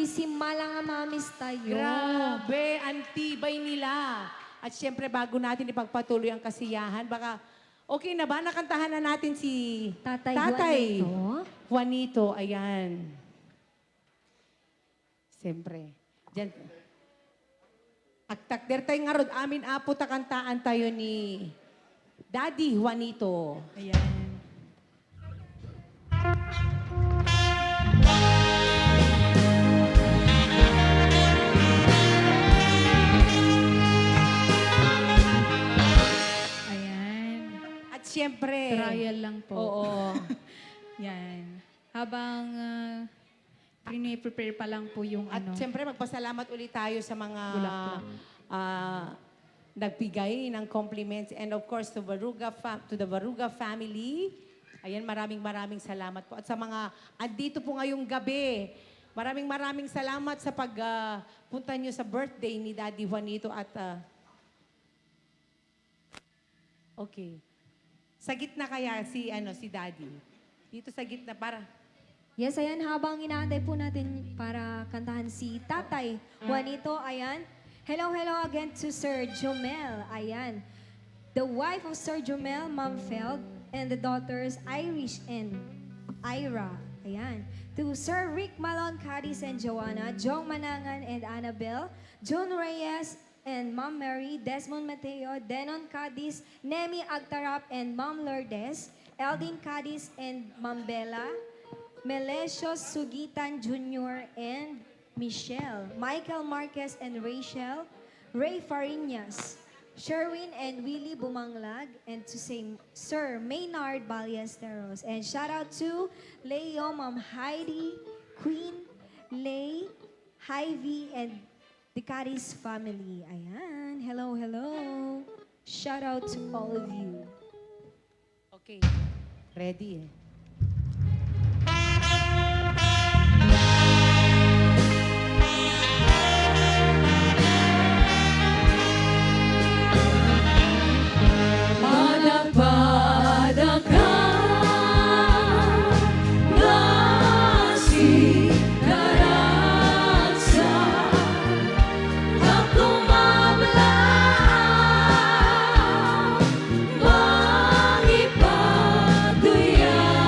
famosissima lang ang mamis tayo. Grabe, antibay nila. At syempre, bago natin ipagpatuloy ang kasiyahan, baka okay na ba? Nakantahan na natin si Tatay Juanito. Juanito, ayan. Siyempre. Diyan. Agtakder tayo nga rod, amin apo takantaan tayo ni Daddy Juanito. Ayan. Ayan. At syempre, Trial lang po. oo. Yan. Habang prepare pa lang po yung At syempre, magpasalamat ulit tayo sa mga Bulaklak. nagbigay ng compliments. And of course, to the Baruga family. Ayan, maraming salamat po. At sa mga andito po ngayong gabi, maraming salamat sa pagpunta nyo sa birthday ni Daddy Juanito. At okay. Sa gitna kaya si Daddy. Dito sa gitna para... Yes, ayan, habang inaantay po natin para kantahan si Tatay Juanito, ayan. Hello again to Sir Jomel, ayan. The wife of Sir Jomel, Ma'am Feld, and the daughters Irish and Ira, ayan. To Sir Rick Malon, Cadiz and Joanna, Jong Manangan and Annabelle, John Reyes and Ma'am Mary, Desmond Mateo, Denon Cadiz, Nemi Agtarap and Ma'am Lourdes, Eldin Cadiz and Ma'am Bella, Melesio Sugitan Jr. and Michelle, Michael Marquez and Rachel, Ray Farinas, Sherwin and Willie Bumanglag, and to say Sir Maynard Ballesteros. And shout out to Leo, Ma'am Heidi, Queen, Lay, Hyvie, and the Caris family. Ayan, hello. Shout out to all of you. Okay. Ready eh. Pada ka ngasih karaksa aku mablang mangipaduyan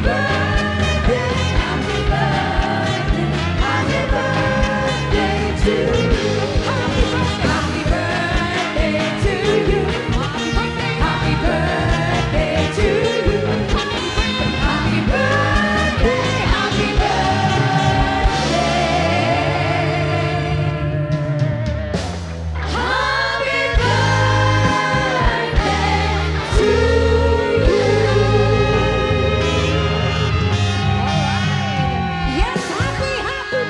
birthday, happy birthday, happy birthday to you. Happy birthday to you. Happy birthday to you. Happy birthday, happy birthday. Happy birthday to you. Yes, happy birthday,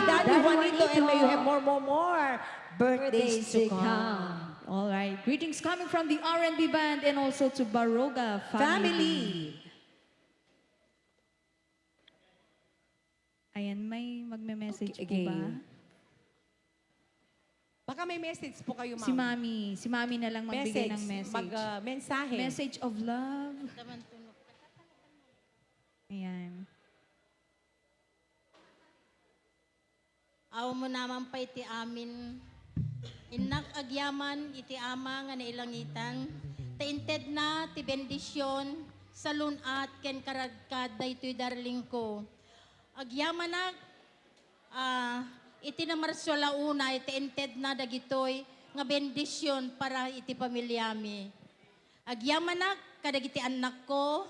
Daddy Daddy Juanito, and may you have Juanito. more birthdays to come. All right. Greetings coming from the R&B band and also to Baroga family. Family. Ayan, may magme-message Okay. po ba? Baka may message po kayo, ma'am. Si Mami na lang magbigay ng message. Mensahe. Message of love. Ayan. Aw mo naman pa iti amin. Inak agyaman iti ama nga nailangitan. Tainted na ti bendisyon sa lunat ken karagkad daytoy darling ko. Agyaman na iti na Marsola una iti inted na dagitoy nga bendisyon para iti pamilyami. Agyaman na kadagiti anak ko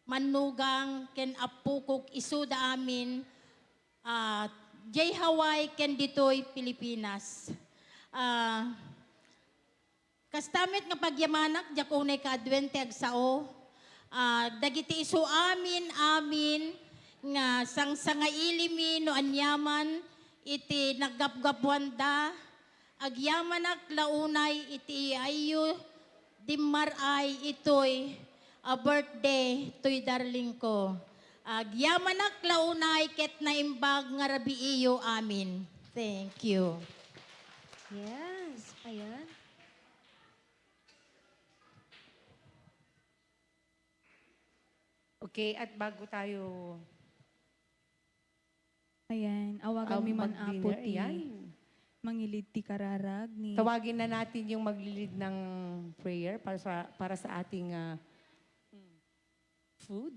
manugang ken apukok isuda amin Jay Hawaii ken ditoy Pilipinas. Kastamit nga pagyamanak diakonay kaadwente agsao. Dagiti isu amin nga sangsanga ilimi no anyaman iti naggapgapwanda agyamanak launay iti ayo dimmaray itoy a birthday toy darling ko. Agyamanak launay ket naimbag nga rabi iyo amin. Thank you. Yes, ayan. Okay, at bago tayo Ayan, awagan mi man apo mag-dinner, ti ayan. mangilid ti kararag ni Tawagin na natin yung maglilid ng prayer para sa ating food.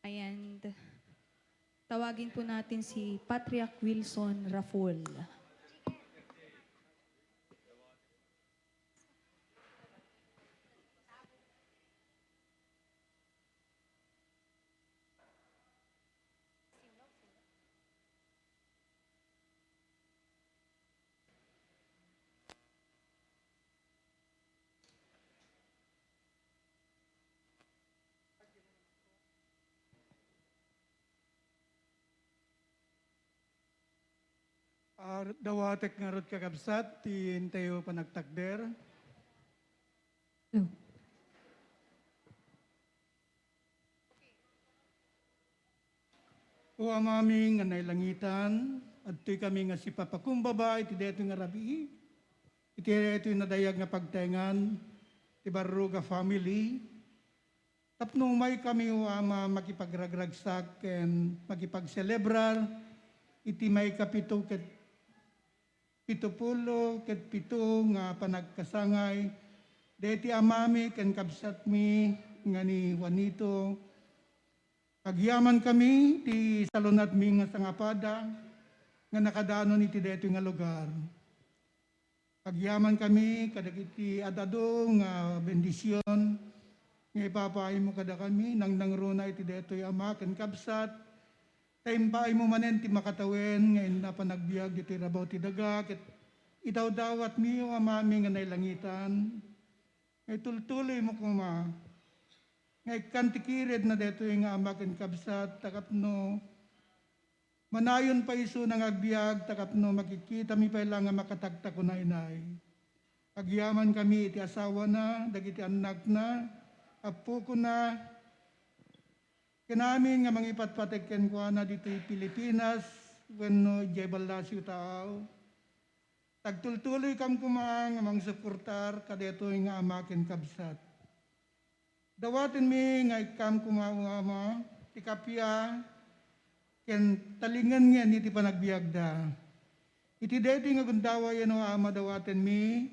Ayan. Tawagin po natin si Patriarch Wilson Raful. Dawatek nga rod kakabsat, ti tayo panagtakder. O amami nga nailangitan, at to'y kami nga si papakumbaba, iti deto nga rabi, iti deto nadayag nga pagtengan, ti Baruga family. Tapno may kami o ama makipagragragsak ken makipagselebrar, iti may kapito ket pitupulo ket pito nga panagkasangay, deti amami ken kabsat mi nga ni Juanito. Agyaman kami ti salunat mi nga sangapada nga nakadanon iti deto nga lugar. Agyaman kami kadagiti adado nga bendisyon nga ipapaay mo kada kami nang nangruna iti detoy ama ken kabsat. Taimpaay mo manen ti makatawen ngayon na panagbiag iti rabaw ti daga ket itaw dawat mi o amami nga nailangitan. Ngay tultuloy mo kuma. Ngay kantikired na detoy nga ama ken kabsat takapno manayon pa iso nang agbiag takapno makikita mi pa lang nga makatagta ko na inay. Agyaman kami iti asawa na, dagiti anak na, apo ko na, kanamin nga mangipatpatekken ko na dito Pilipinas, wenno jay balasyo tao. Tagtultuloy kam kumang mang suportar kadetoy nga ama ken kabsat. Dawaten mi nga ikam kumama, ti kapya, ken talingan nga iti panagbiagda. Iti deti nga gundawa yan o ama dawaten mi,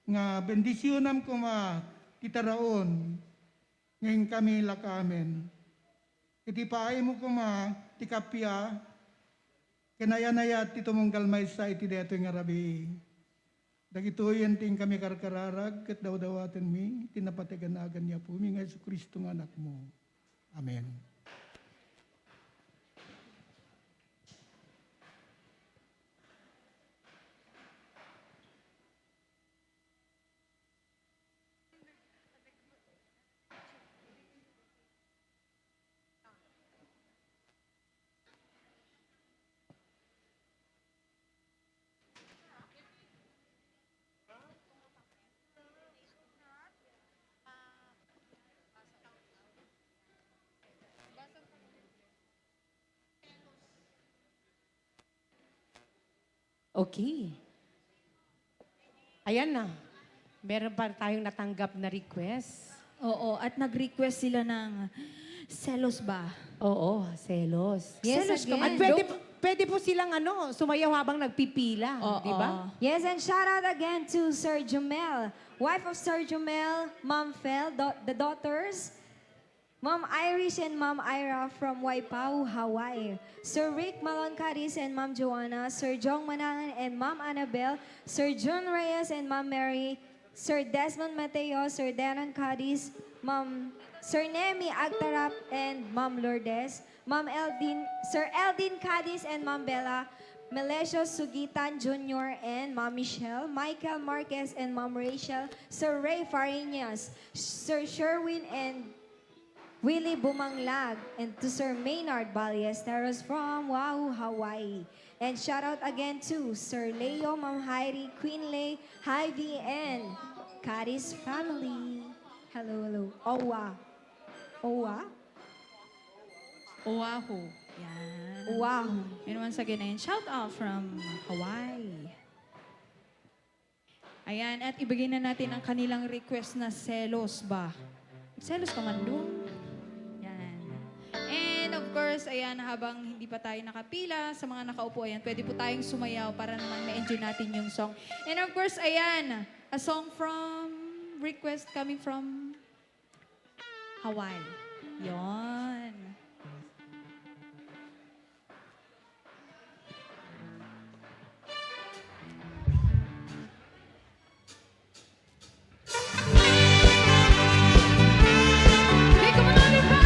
nga bendisyonam kuma, titaraon, ngayon kami lakamen. Iti paay mo kuma, ti kapya, kinayanayat iti mong galmay sa iti deto nga rabi. Dagitoyan ting kami karkararag, kat daw-dawaten mi, tinapatigan-agan niya po, mi nga Yesu Kristo nga anak mo. Amen. Okay. Ayan na. Meron pa tayong natanggap na request. Oo, at nag-request sila ng selos ba? Oo, selos. Yes, Selos ka again. At pwede po silang sumayaw habang nagpipila. Oo. Di ba? Yes, and shout out again to Sir Jumel, wife of Sir Jumel, Ma'am Fel, the daughters, Ma'am Irish and Ma'am Ira from Waipau, Hawaii. Sir Rick Maloncaris and Ma'am Joanna, Sir Jong Manangan and Ma'am Annabel, Sir June Reyes and Ma'am Mary, Sir Desmond Mateo, Sir Danon Cadiz, Ma'am Sir Nemi Agtarap and Ma'am Lourdes, Ma'am Eldin, Sir Eldin Cadiz and Ma'am Bella, Melesio Sugitan Jr. and Ma'am Michelle, Michael Marquez and Ma'am Rachel, Sir Ray Farinas, Sir Sherwin and Willie Bumanglag, and to Sir Maynard Ballesteros from Oahu, Hawaii. And shout out again to Sir Leo, Ma'am Heidi, Queen Lay, Hyvie, and Cadiz family. Hello, hello. Owa. Owa? Oahu. Yan. Oahu. And once again, ayun, shout out from Hawaii. Ayan, at ibigay na natin ang kanilang request na selos ba? Selos ka man doon. Yan. And of course, ayan, habang hindi pa tayo nakapila, sa mga nakaupo, ayan, pwede po tayong sumayaw para naman ma-enjoy natin yung song. And of course, ayan, a song from, request coming from Hawaii. Yon. Okay, come on, everybody!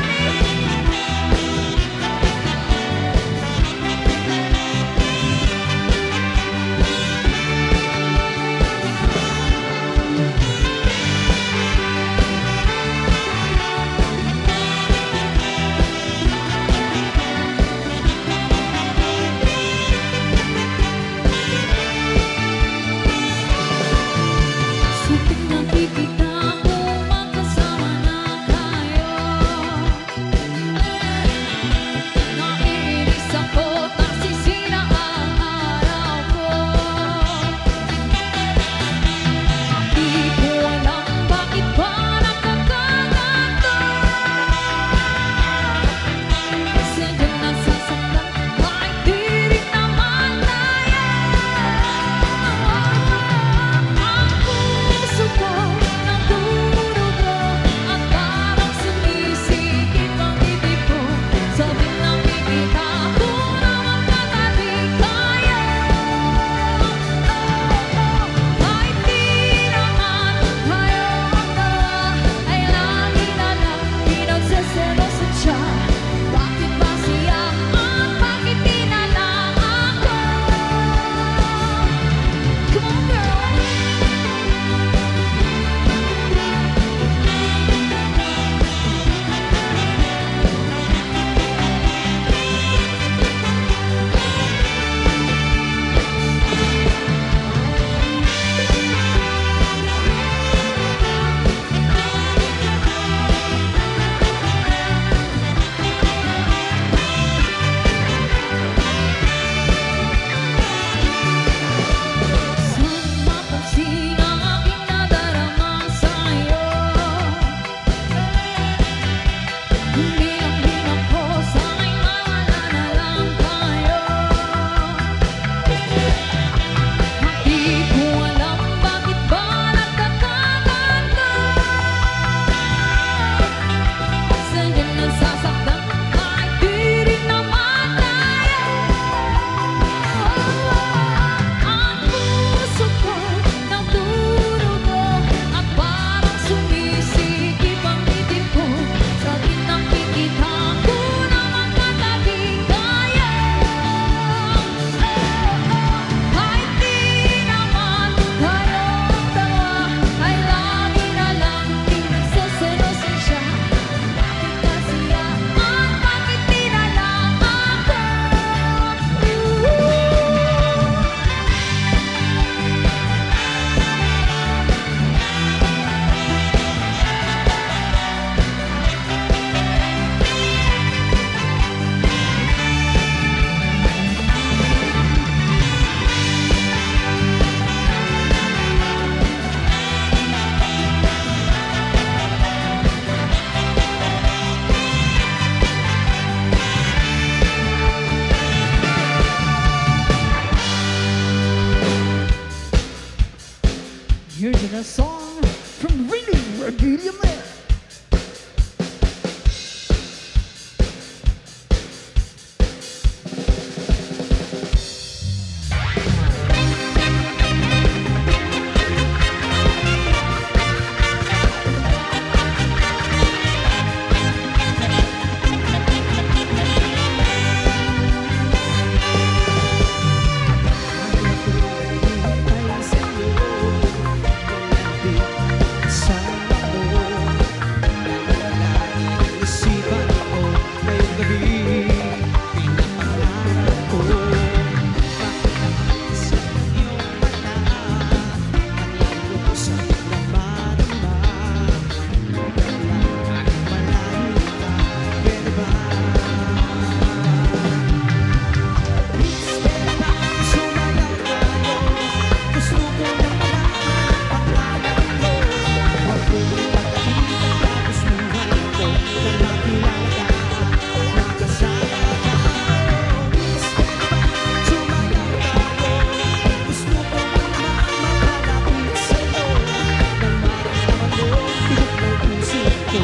ko.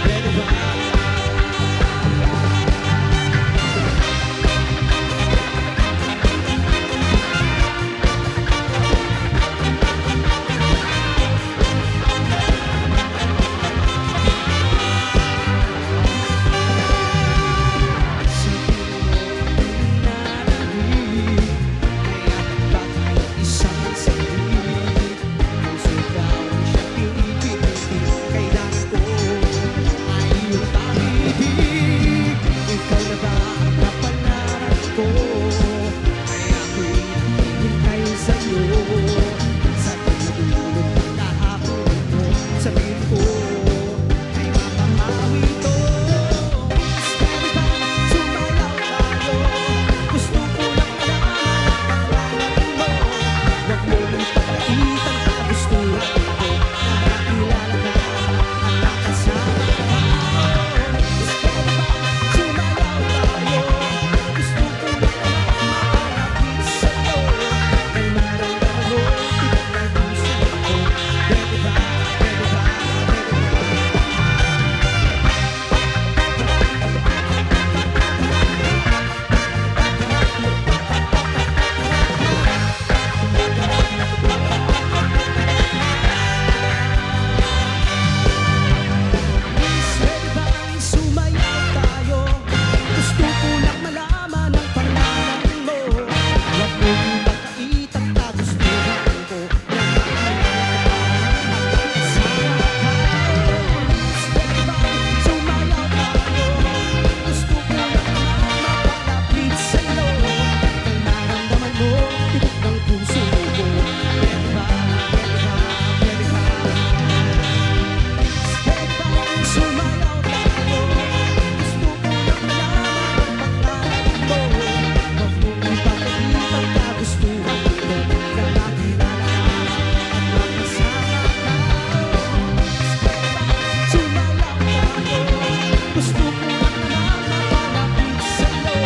Pwede ba? Sabihin ko ay mapamawi to. Pwede ba sumayaw tayo? Gusto ko lang malaman ang pangalan mo. Huwag mo nang pagkait ang kagustuhan ko. Nakakilala ka at nakasama ka. Pwede ba sumayaw tayo? Gusto ko lang makalapit sa'yo. Ang maramdaman mo, tignan ng puso ko. Pwede ba? Pwede ba? Pwede ba? Pwede bang sumayaw tayo? Gusto ko lang malaman ang pangalan mo. Huwag mo ibakait ang kagustuhan ko. Pwede bang sumayaw tayo? Gusto ko lang mapalapit sa'yo. Ang naramdaman mo, tibok ng puso ko. Pwede ba? Pwede ba? Pwede ba? Pwede bang sumayaw tayo? Gusto ko lang malaman ang pangalan mo. Huwag mong ipakait ang kagustuhan ko. Nakakilala ka at makasama ka. Pwede bang sumayaw tayo? Gusto ko lang naman mapalapit sa'yo.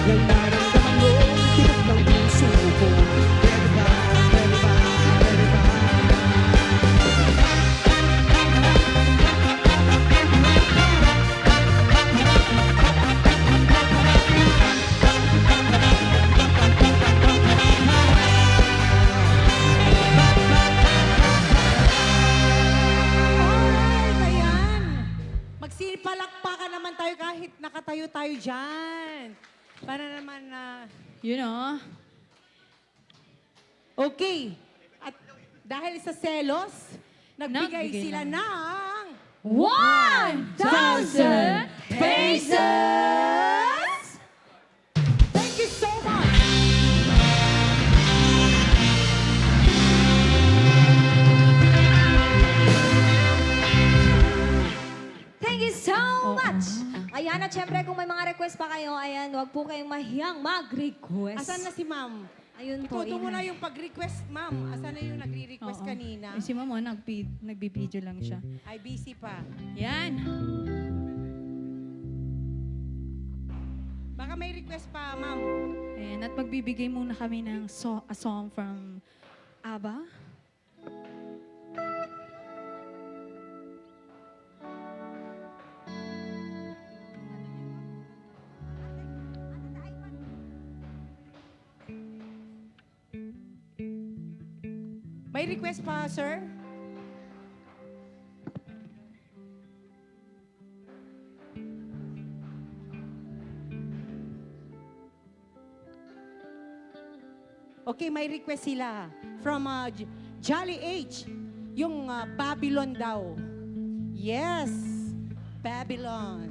Yung naramdaman mo, tibok ng puso ko. Pwede ba? Pwede ba? Pwede ba? Alright, ayan. Magsilpalakpakan naman tayo kahit nakatayo tayo dyan. Para naman na... You know? Okay. At dahil sa selos, nagbigay Nagbigay sila ng- ng... 1,000 pesos! Thank you so much! Thank you so much! Ayan, at syempre kung may mga request pa kayo, ayan, huwag po kayong mahiyang mag-request. Asan na si ma'am? Ayun po, Ituto mo na Ina. yung pag-request, ma'am. Asan na yung nagre-request Oo. kanina? Eh, si Mamo, nagbibideo lang siya. Ay, busy pa. Yan. Baka may request pa, ma'am. Ayan, at magbibigay muna kami ng a song from ABBA. May request pa, sir? Okay, may request sila from Jolly H. Yung Babylon daw. Yes, Babylon.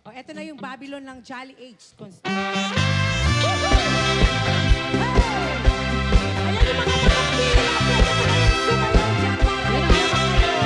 Oh, eto na yung Babylon ng Jolly H. Ayan yung mga nakapila. Pwede mo kayong sumayaw dyan para yaman kayo.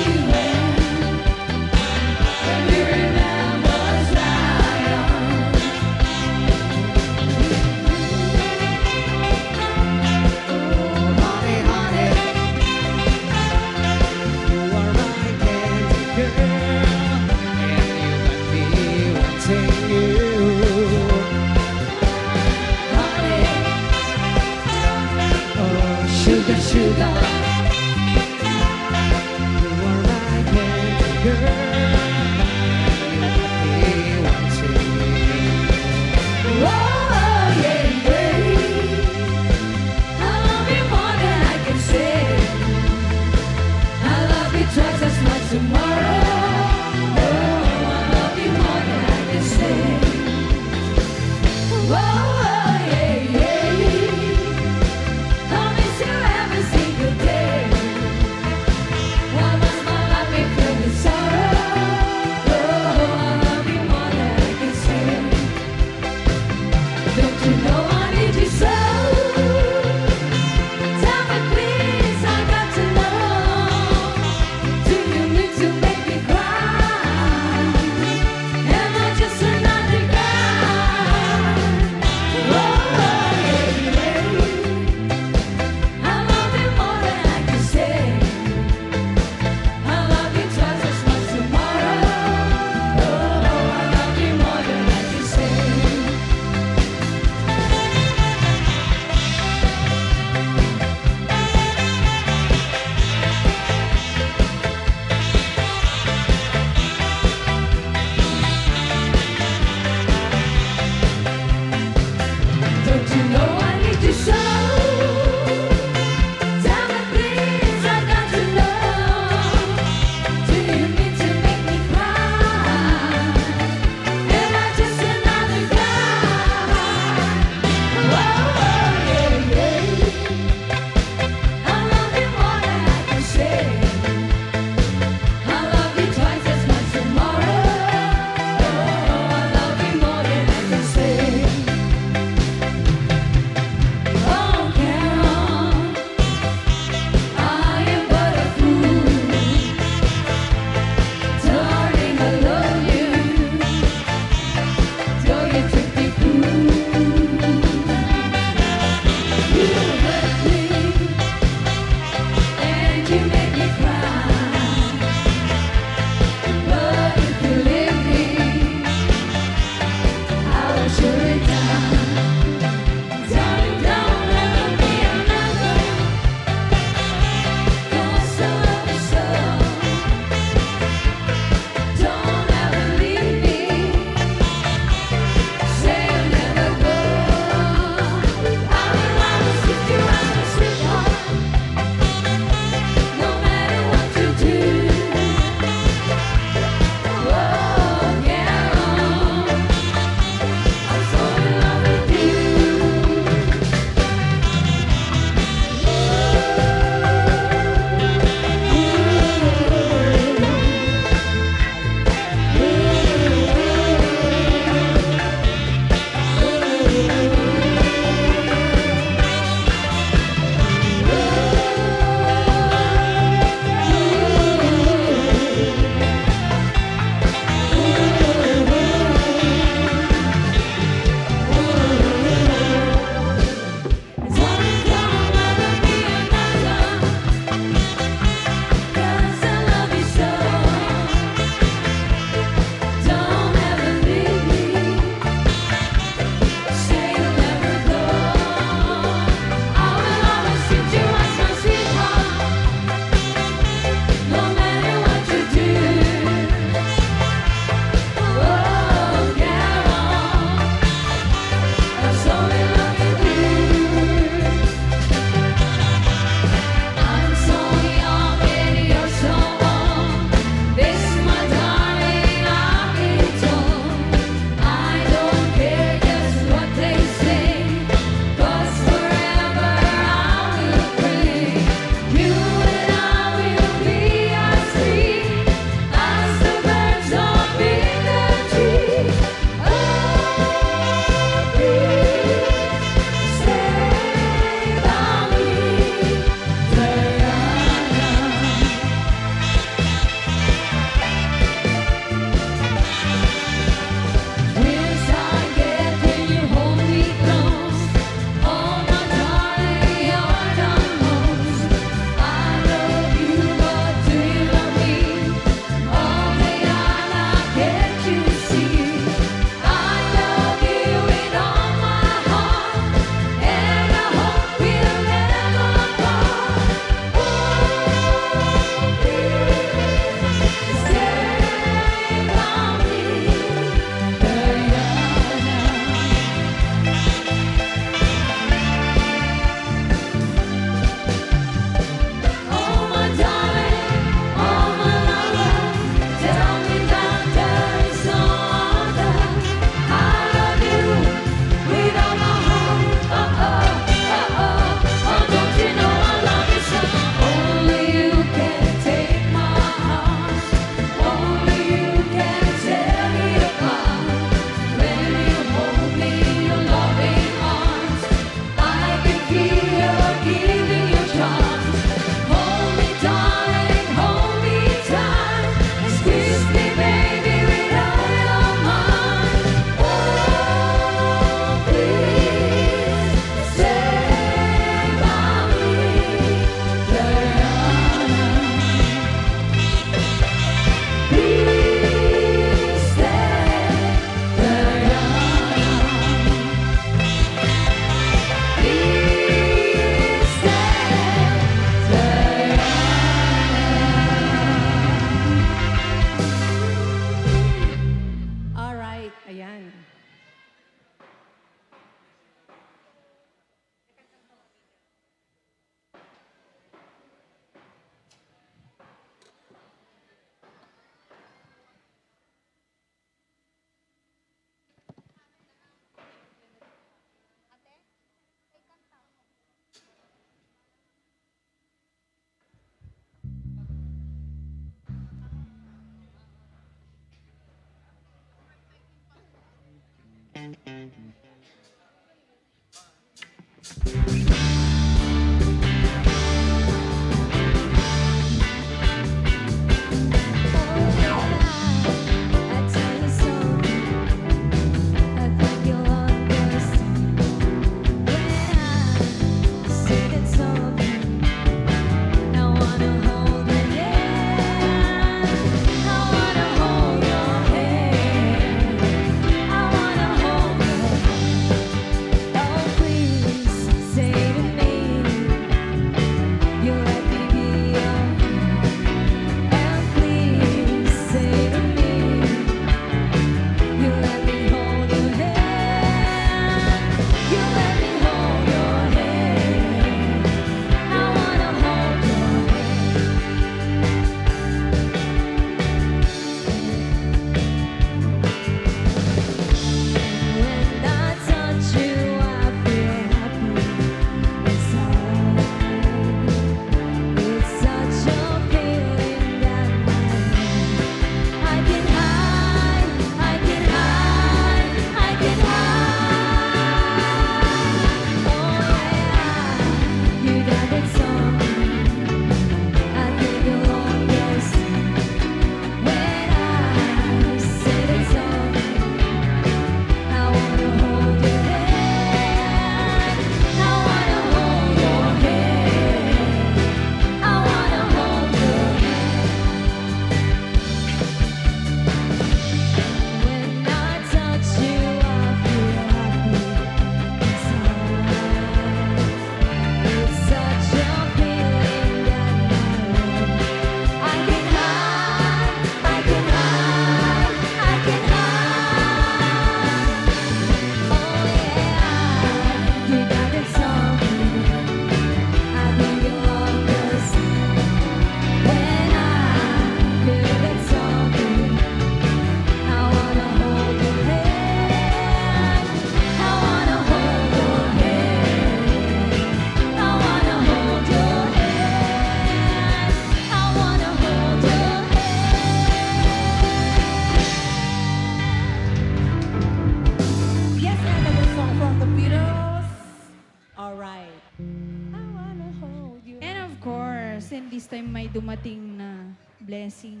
this time may dumating na blessing.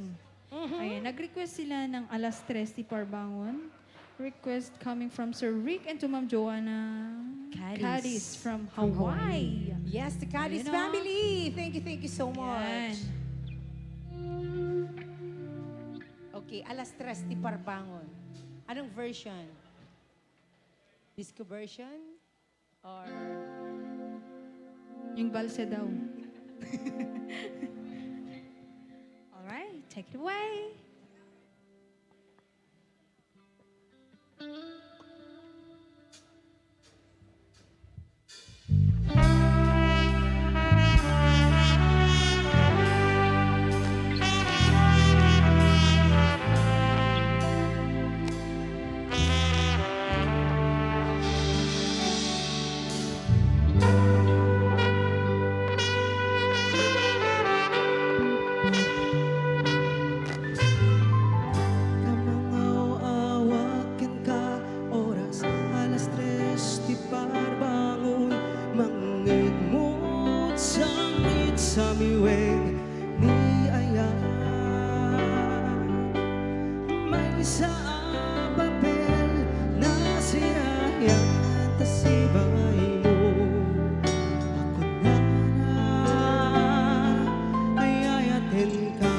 Ayan, nag-request sila ng alas 3 di Parbangon. Request coming from Sir Rick and to Ma'am Joanna Cadiz from Hawaii. Yes, the Cadiz Ayun, oh. family. Thank you so Ayan. much. Okay, alas 3 di Parbangon. Anong version? Disco version? Or... Yung balse daw. Alright, take it away. Kamangaw-awakin ka, oras alas 3 di parbangon. Mangingmut sangit sa miweg ni Aya. May sa papel na sinayan tasibay mo. Ako na ayayatin ka.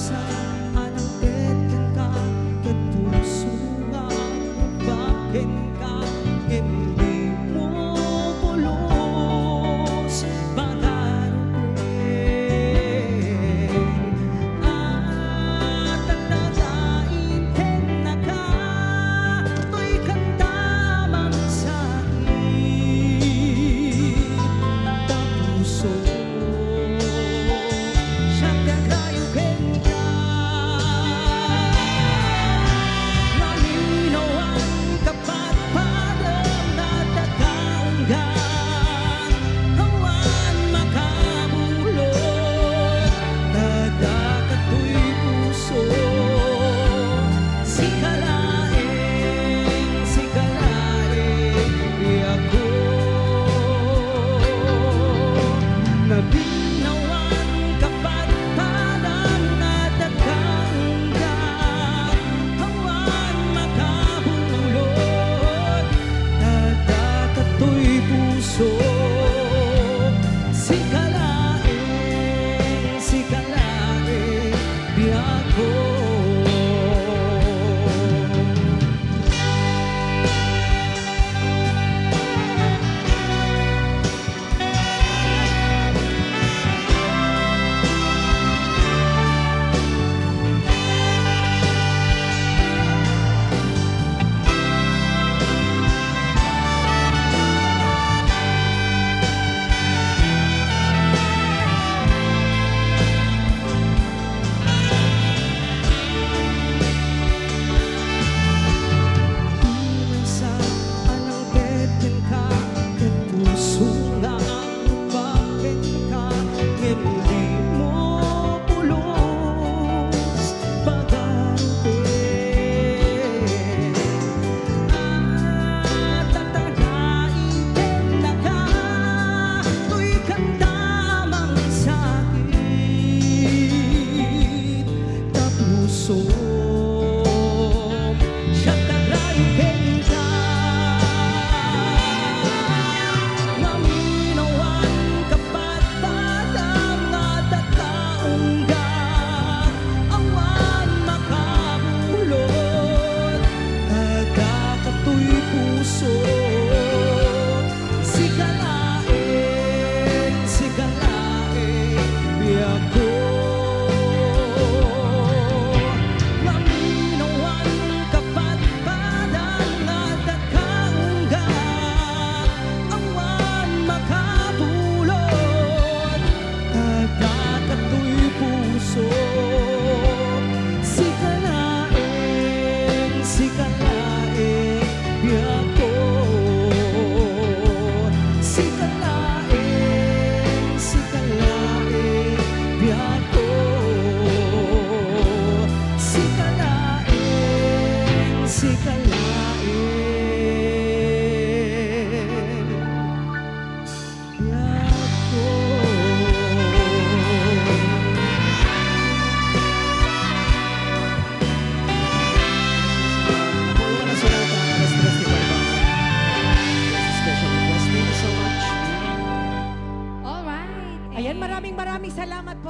Isa anang tetken ka, ket puso nga bakin ka, hindi mo pulos pagkaroon.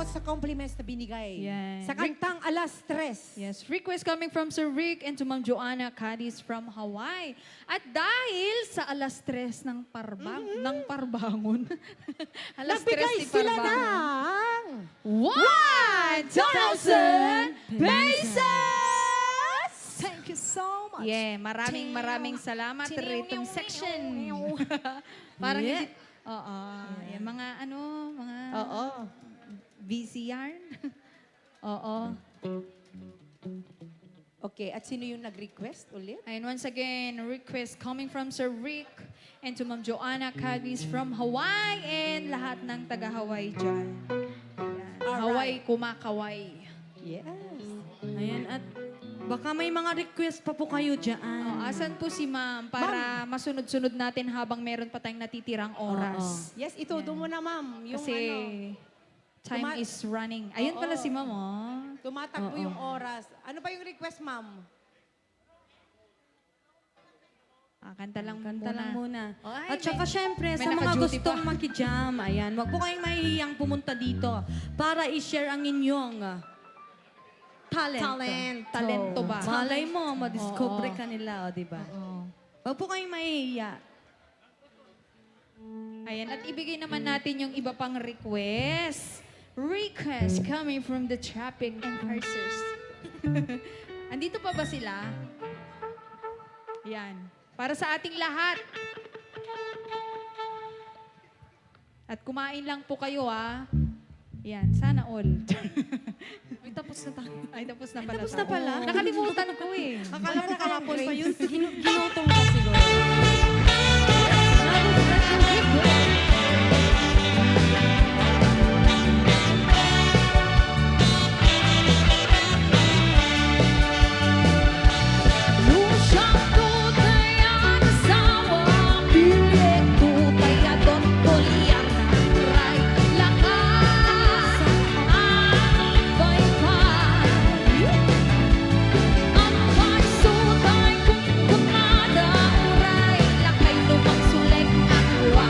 po sa compliments na binigay. Yan. Sa kantang Alas Tres. Yes, request coming from Sir Rick and to Ma'am Joanna Cadiz from Hawaii. At dahil sa alas 3 ng parbangon, alas 3 Nabigay ni sila parbangon. ng 1,000 pesos! Thank you so much. Yeah, maraming salamat rhythm section. Parang Yeah. hindi, oo, yung mga mga Oo. VCR. Oo. Okay, at sino yung nag-request ulit? And once again, request coming from Sir Rick and to Ma'am Joanna Cadiz from Hawaii and lahat ng taga-Hawaii dyan. Yan. Alright. Hawaii, kumakaway. Yes. Ayan, at baka may mga request pa po kayo dyan. Oh, asan po si Ma'am para masunod-sunod natin habang meron pa tayong natitirang oras. Yes, ito, doon mo na, ma'am. Yung Kasi time Tuma- is running. Ayun pala Oo. si Ma'am, oh. tumatakbo yung oras. Ano pa yung request, ma'am? Kanta lang Kanta lang muna. Oh, ay, At saka syempre, may sa mga naka-duty gustong pa. makijam, ayan, wag po kayong mahihiyang pumunta dito para i-share ang inyong talent. Talento ba? Malay mo, madiscover Oo. ka nila, o, di ba? Oo. Wag po kayong mahihiya. Ayan, at ibigay naman natin yung iba pang request. Request coming from the traffic enforcers. Andito pa ba sila? Yan. Para sa ating lahat. At kumain lang po kayo, ah. Yan, sana all. Ay, tapos na tayo. Ay, tapos na pala. Tapos na pala? Nakalimutan ko eh. Akala na kahapon pa yun. Ginutom ka siguro. Lusang tutay ang asawa, pilit tutay adon tulian ray lakas ang baypay. Ang pagsutay kung kumada uray lakay lumang sulek ang wa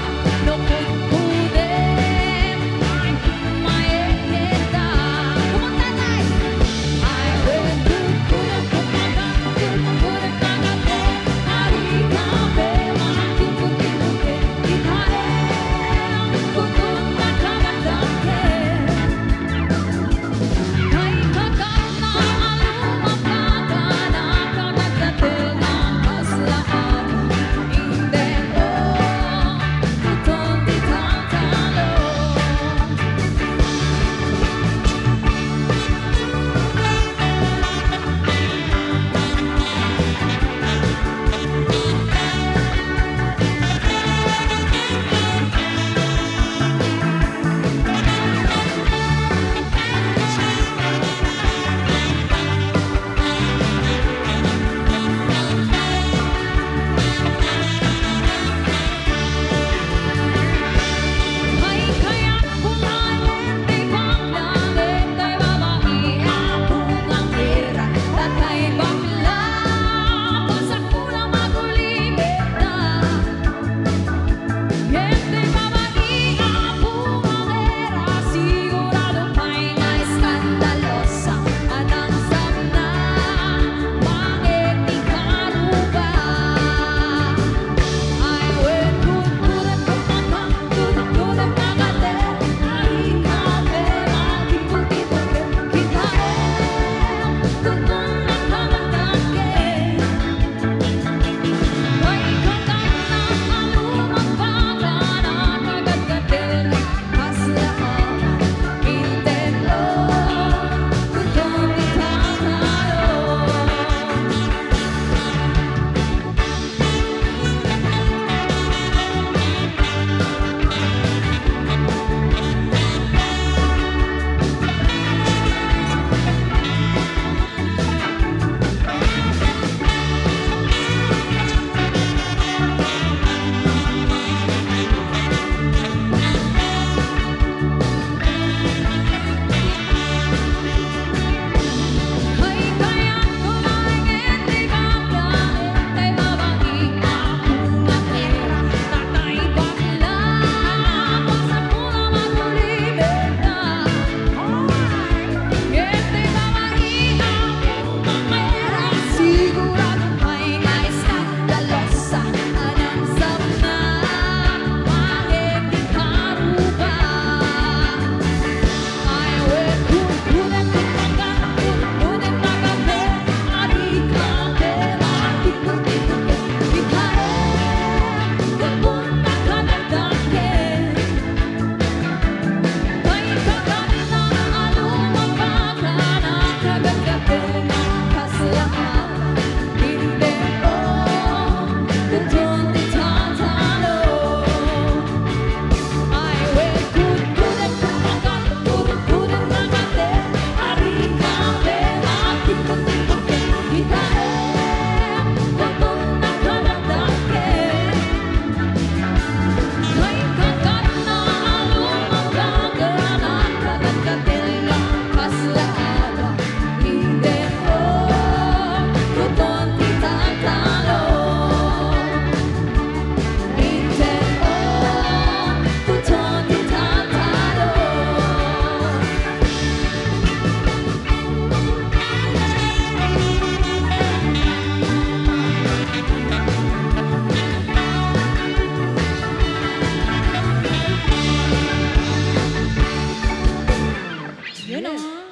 Ang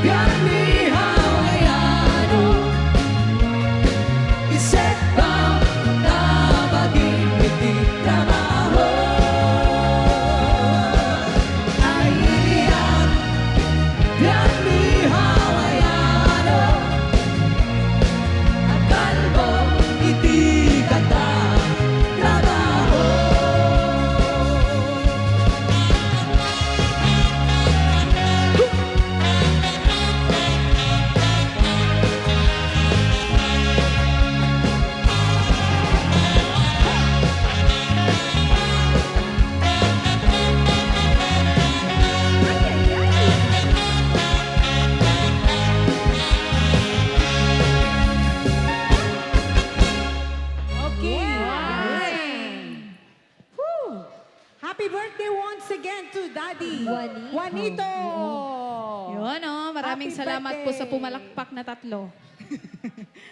biyak ni hawaiano isip bang na maging hindi trabaho ay iyak biyak ni hawaiano akal mo hindi kata trabaho. Okay. Whew. Happy birthday once again to Daddy Juanito. Yun, maraming Happy salamat po sa birthday. pumalakpak na 3.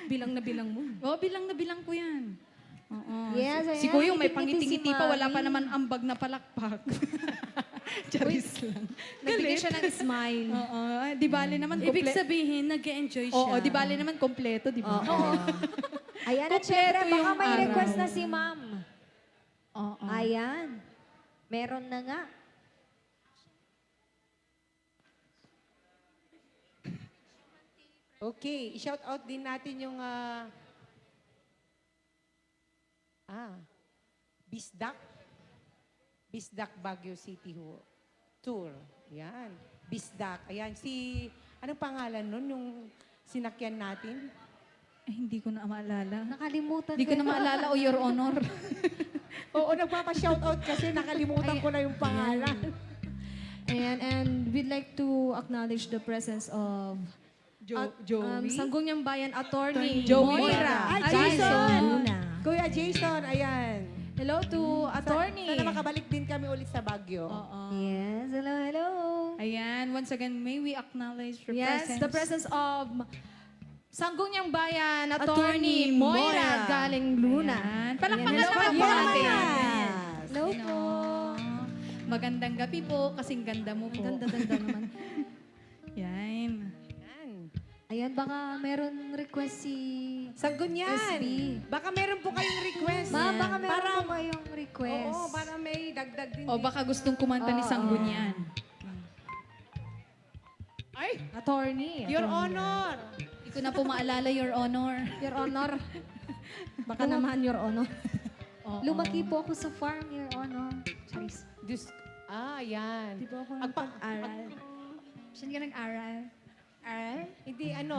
Bilang na bilang mo. Oh, bilang na bilang ko yan. Oo. Yes, Si ayan. Kuyong may Ngiti-ngiti pangiti-ngiti si pa, wala pa Mami. naman ambag na palakpak. Charis lang. Nagbigay siya ng smile. Oo, di bale naman Ibig sabihin, nag-enjoy siya. Oo, di bale naman kompleto, di ba? Oo. Ayan, at Kompleto syempre, baka yung may araw. request na si ma'am. Oo. Ayan. Meron na nga. Okay, shout out din natin yung Bisdak. Bisdak Baguio City Tour. Yan. Bisdak. Ayan, anong pangalan nun yung sinakyan natin? Eh, hindi ko na maalala. Nakalimutan Hindi ko na maalala, o Your Honor. Oo, nagpapa-shout out kasi nakalimutan ko na yung pangalan. And we'd like to acknowledge the presence of Joey? Sangguniang Bayan Attorney Joey Moira Ah, Jason! Luna. Kuya Jason, ayan. Hello to Attorney. Sana makabalik din kami ulit sa Baguio. Oo. Yes, hello, hello. Ayan, once again, may we acknowledge your Yes, presence. the presence of Sangguniang Bayan Attorney Attorney Moira Moira. galing Luna. Ayan. Palakpakan Ayan, naman po hello, natin. Yes. Hello Ano? po. Magandang gabi po, kasing ganda mo po. Ganda-ganda naman. Yan. Ayan. Ayan, baka meron request si Sanggunian. SB. Baka meron po kayong request. Ma'am, baka meron Para- po kayong request. Oo, para may dagdag din. O baka gustong kumanta ni Oo. Sanggunian. Ay, Attorney. Your Honor. Hindi ko na po maalala, Your Honor. Your Honor. Baka naman, Your Honor. Oo. Lumaki po ako sa farm, Your Honor. Charis. Ayan. Di ba ako Agpa- nag-aral? Saan ka nag-aral? Aral? Hindi, ano.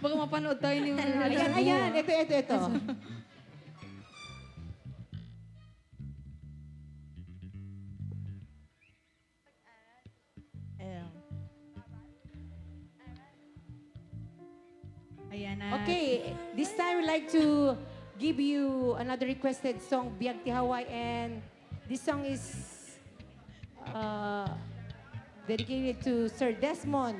Baka mapanood tayo ni Ayan, ayan. Ito. Ayan na. Okay, this time we'd like to give you another requested song, Biag Ti Hawaii, and this song is dedicated to Sir Desmond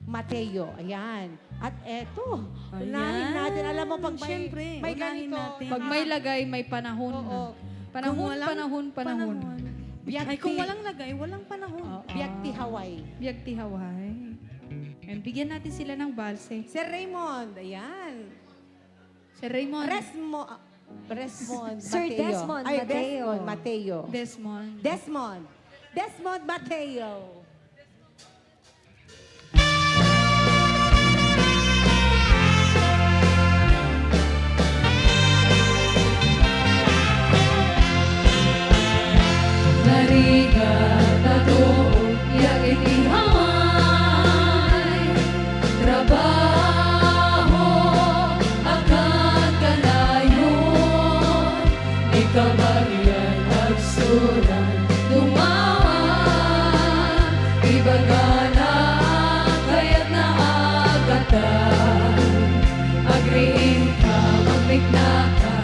Mateo. Ayan. At eto, unahin natin. Alam mo, pag Siyempre, may unahin ganito, natin. Pag may lagay, may panahon. Oo. Panahon. Biag Ay, kung Ti- walang lagay, walang panahon. Oo. Biag Ti Hawaii. Biagti Hawaii. And bigyan natin sila ng balse. Sir Raymond, ayan. Si Raymond. Resmond Sir Mateo. Desmond Ay, Mateo. Desmond Mateo. Desmond. Desmond Mateo. Narigat ato, yak iti haway. Trabaho, akat kanayon. Ikabagyan at suran, dumawan. Ibagana, kaya't naagatan. Agriin ka, magmikna ka,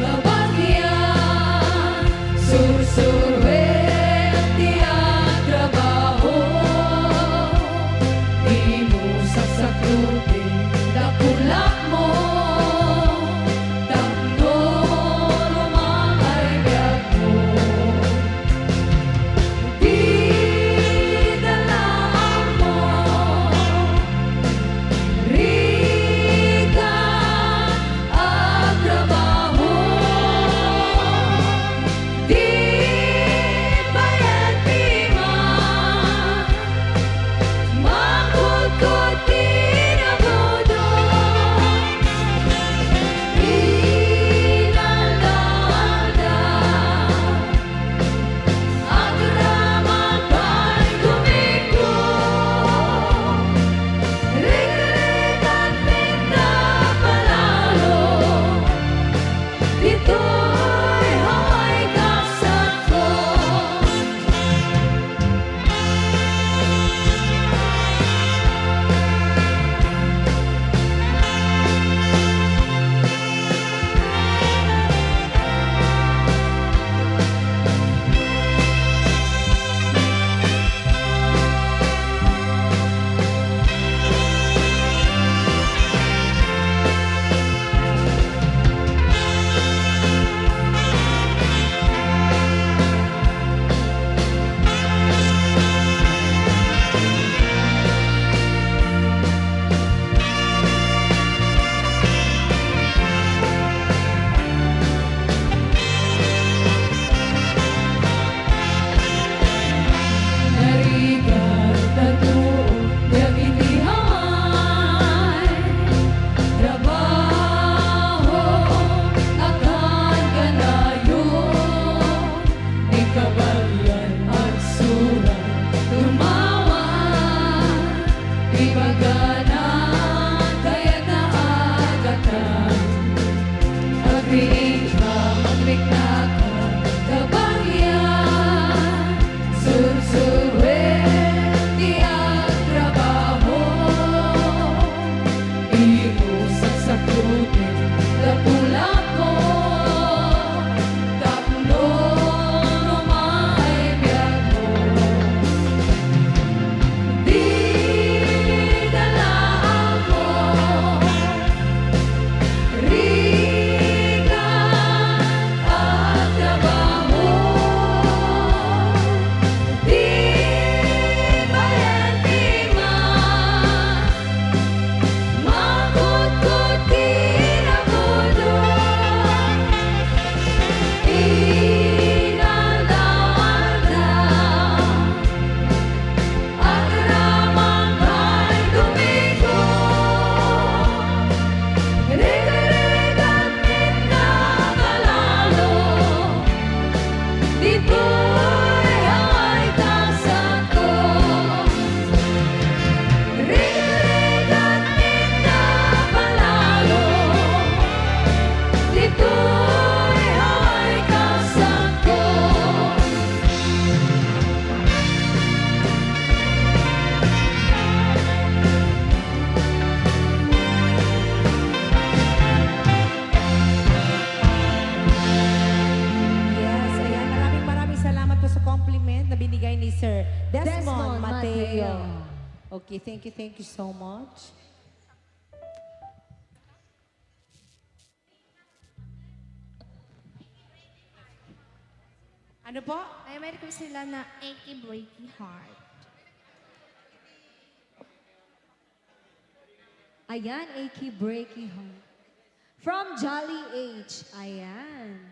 kabagyan. Sursurwe, tiyak trabaho. Di mo sasaklute, dakulak mo. Tapno, lumangay biyak mo. Di dalaan mo, Okay, thank you so much. Ano po? Ay, may request sila na achy breaky heart. Ayan, achy breaky heart. From Jolly H. Ayan.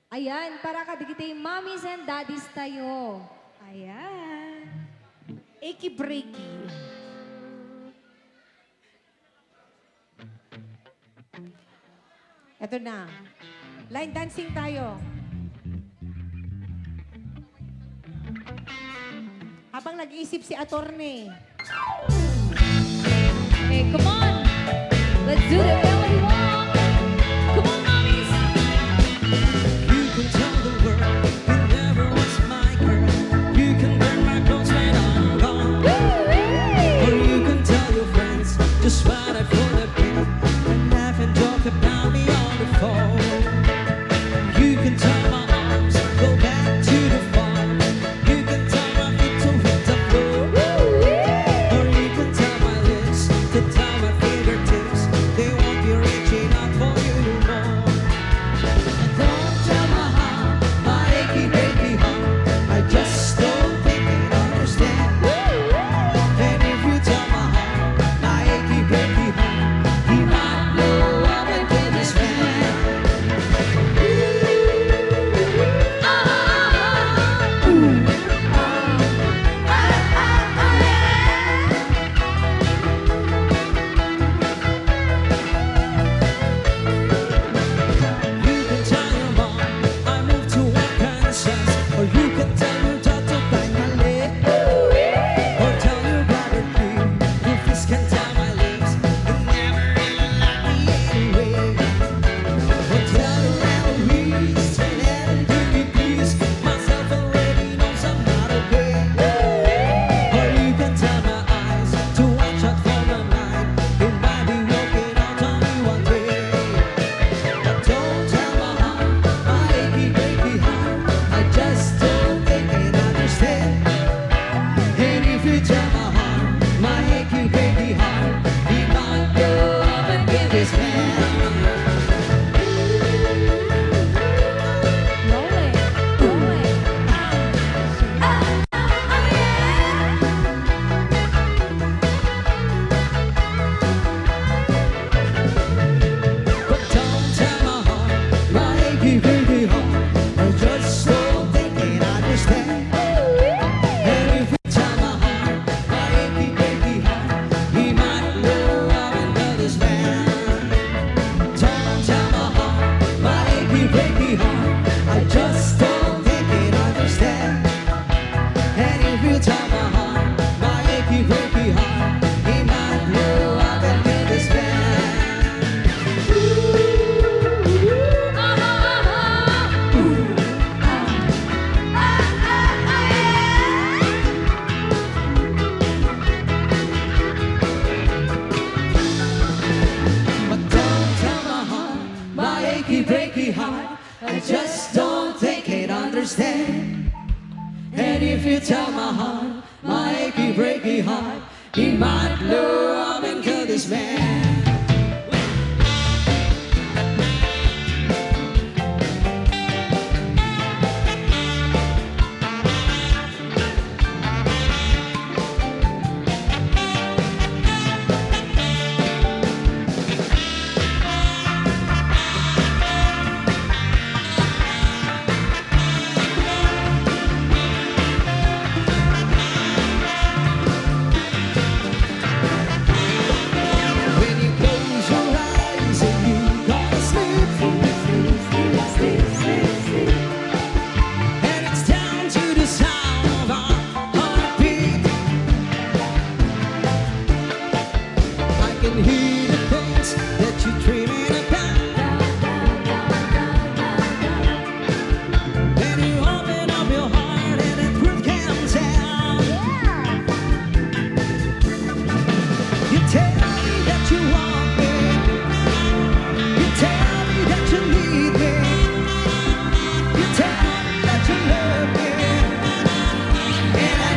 Ayan, para kadigitay mommies and daddies tayo. Ayan. Achy breaky. Ito na. Line dancing tayo. Habang nag-iisip si attorney. Okay, come on. Let's do the melody walk. Come on, mommies. You can tell the world you never was my girl. You can burn my clothes when I'm gone. Or you can tell your friends just what I wanna be and laugh and joke about me on the phone. You can tell my arms go back to the farm. You can tell my feet to hit the floor. Or you can tell my lips to tell my fingertips they won't be reaching out for you no more. And don't tell my heart, my achy breaky heart, I just don't think it understand. And if you tell my heart, my achy breaky heart, he might blow up and kill this man. You can tell your mom I moved to Arkansas, or you can tell your dad to bite my lip, or tell your brother if this can tell my lips you never really like me anyway. Or tell your Eloise to let it do me please. Myself already knows I'm not okay. Or you can tell my eyes to watch out for the night. It might be working out on me one day. But don't tell my heart, my achy breaky heart, I just don't think it understand. And if you tell my heart, my achy breaky heart, he might go up and give his man. Roll it. Roll it. But don't tell my heart, my achy breaky heart, I just don't think it understand. And if you tell my heart, my achy breaky heart, he might blow up and kill this man. Don't tell my heart, my achy breaky heart, I just don't think it understand. And if you tell my heart, my achy breaky heart, he might blow up and kill this man. But don't tell my heart, my achy breaky heart, I just don't think it understand. And if you tell my heart, my achy breaky heart, he might blow up and kill this man. When you close your eyes and you gotta sleep, and it's down to the sound of our heartbeat. I can hear the things that you're dreaming about. When you open up your heart and the truth comes out, you tell me that you want me. You tell me that you need me. You tell me that you love me. And I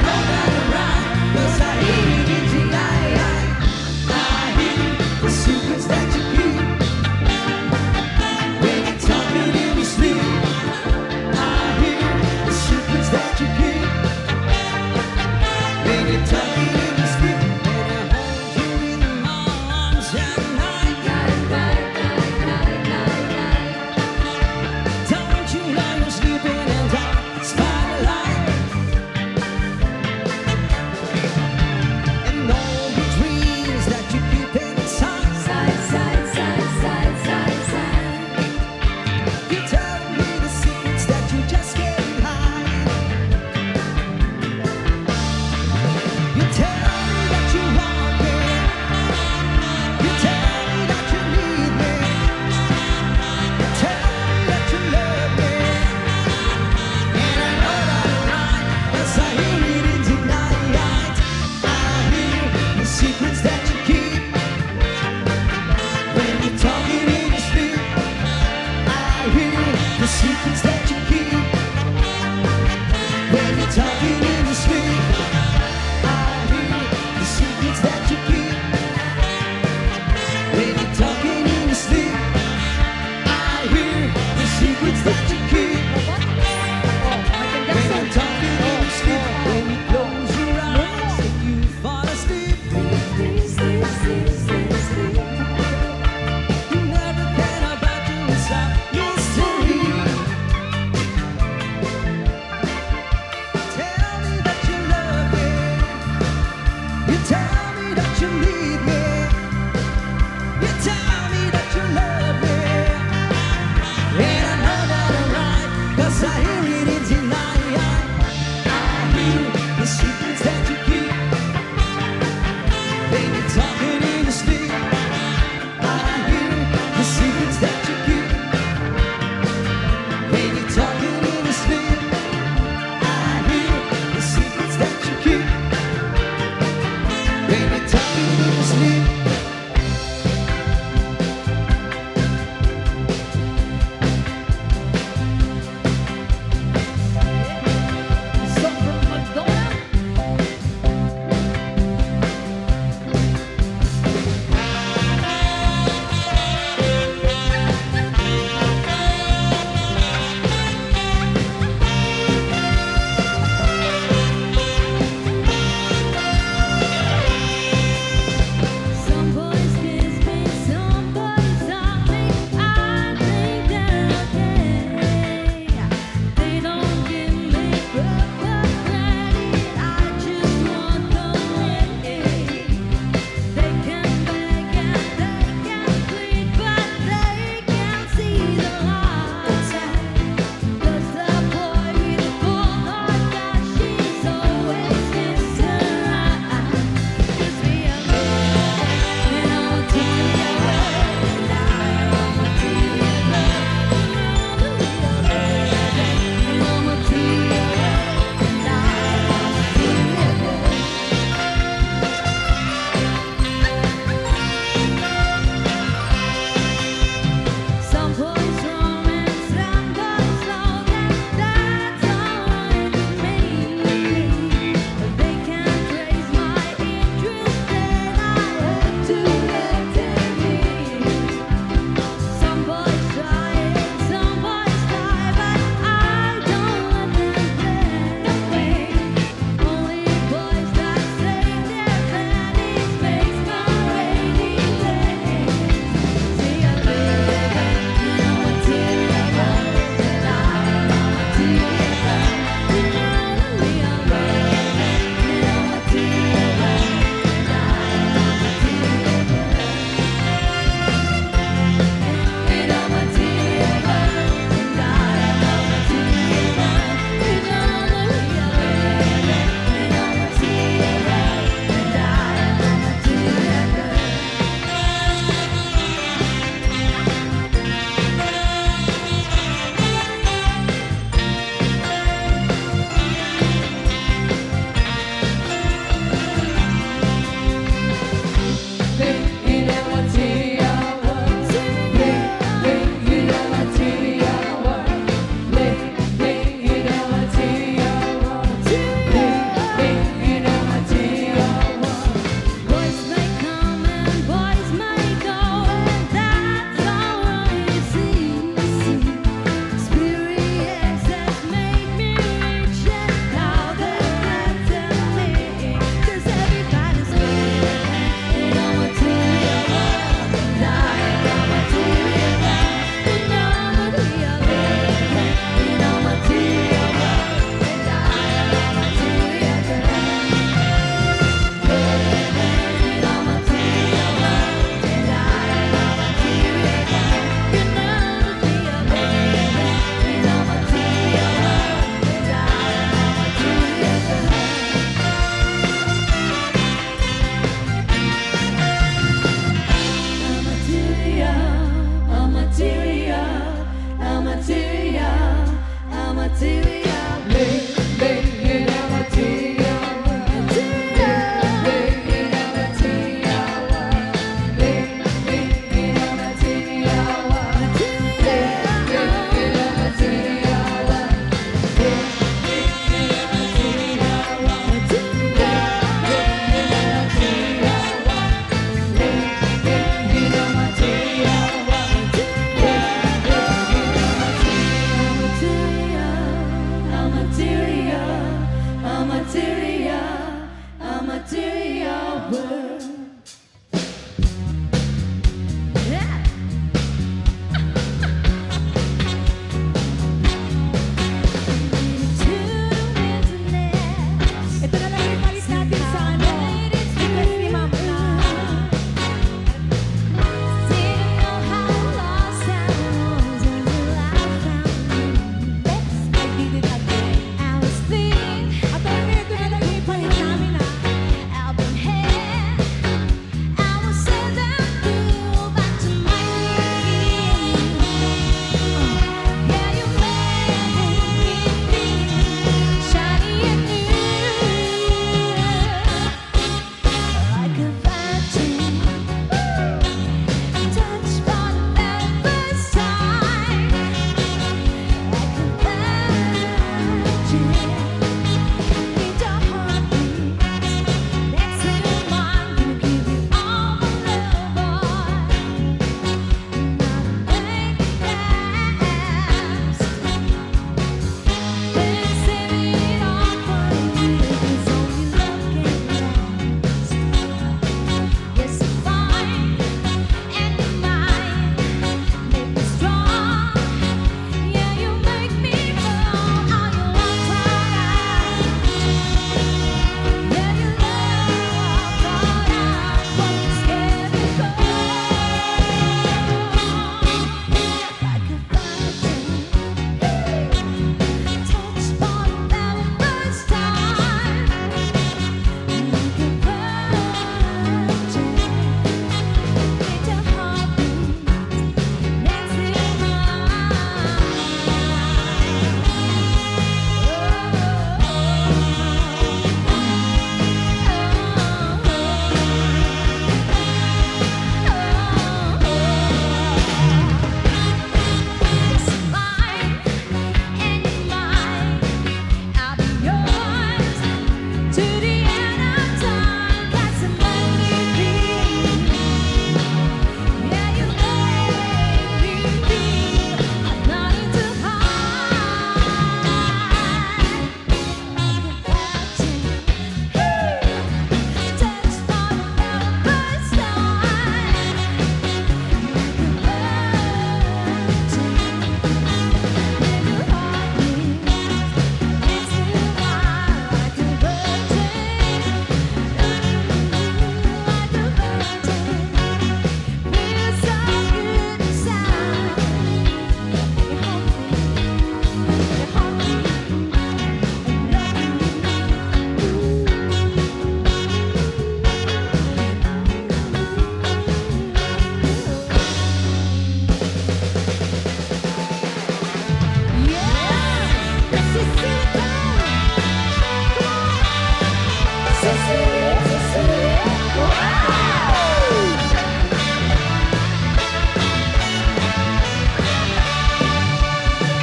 time.